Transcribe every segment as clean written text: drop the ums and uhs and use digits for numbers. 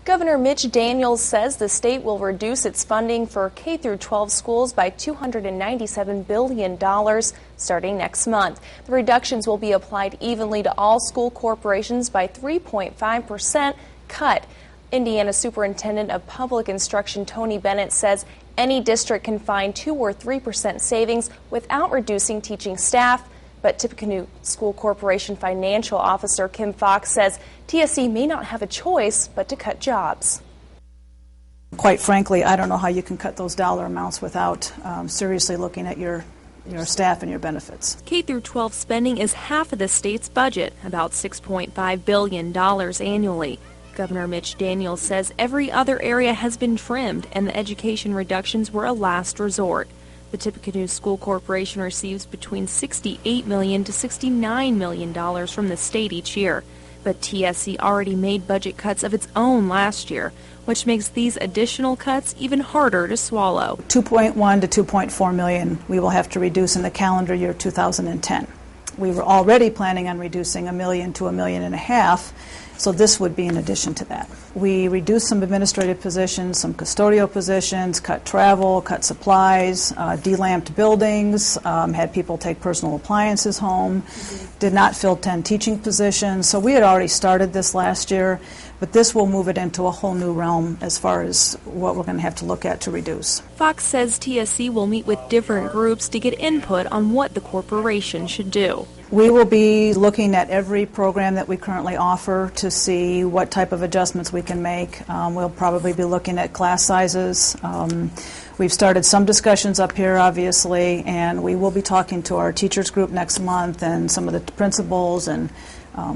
Governor Mitch Daniels says the state will reduce its funding for K-12 schools by $297 billion starting next month. The reductions will be applied evenly to all school corporations by 3.5% cut. Indiana Superintendent of Public Instruction Tony Bennett says any district can find 2 or 3% savings without reducing teaching staff. But Tippecanoe School Corporation Financial Officer Kim Fox says TSC may not have a choice but to cut jobs. Quite frankly, I don't know how you can cut those dollar amounts without seriously looking at your staff and your benefits. K-12 spending is half of the state's budget, about $6.5 billion annually. Governor Mitch Daniels says every other area has been trimmed and the education reductions were a last resort. The Tippecanoe School Corporation receives between $68 million to $69 million from the state each year. But TSC already made budget cuts of its own last year, which makes these additional cuts even harder to swallow. $2.1 to $2.4 million we will have to reduce in the calendar year 2010. We were already planning on reducing $1 million to $1.5 million, so this would be in addition to that. We reduced some administrative positions, some custodial positions, cut travel, cut supplies, delamped buildings, had people take personal appliances home, did not fill 10 teaching positions. So we had already started this last year, but this will move it into a whole new realm as far as what we're going to have to look at to reduce. Fox says TSC will meet with different groups to get input on what the corporation should do. We will be looking at every program that we currently offer to see what type of adjustments we can make. We'll probably be looking at class sizes. We've started some discussions up here, obviously, and we will be talking to our teachers group next month and some of the principals and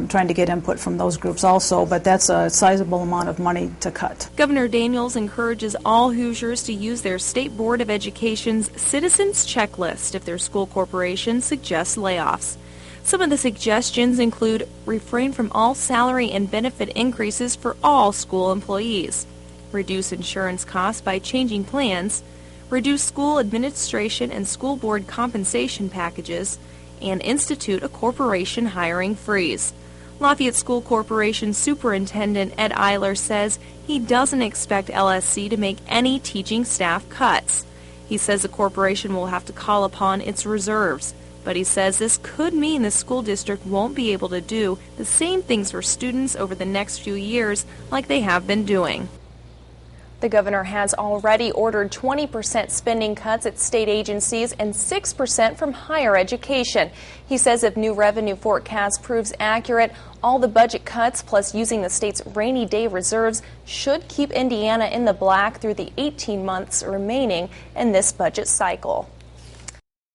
trying to get input from those groups also, but that's a sizable amount of money to cut. Governor Daniels encourages all Hoosiers to use their State Board of Education's Citizens Checklist if their school corporation suggests layoffs. Some of the suggestions include refrain from all salary and benefit increases for all school employees, reduce insurance costs by changing plans, reduce school administration and school board compensation packages, and institute a corporation hiring freeze. Lafayette School Corporation Superintendent Ed Eiler says he doesn't expect LSC to make any teaching staff cuts. He says the corporation will have to call upon its reserves, but he says this could mean the school district won't be able to do the same things for students over the next few years like they have been doing. The governor has already ordered 20% spending cuts at state agencies and 6% from higher education. He says if new revenue forecast proves accurate, all the budget cuts plus using the state's rainy day reserves should keep Indiana in the black through the 18 months remaining in this budget cycle.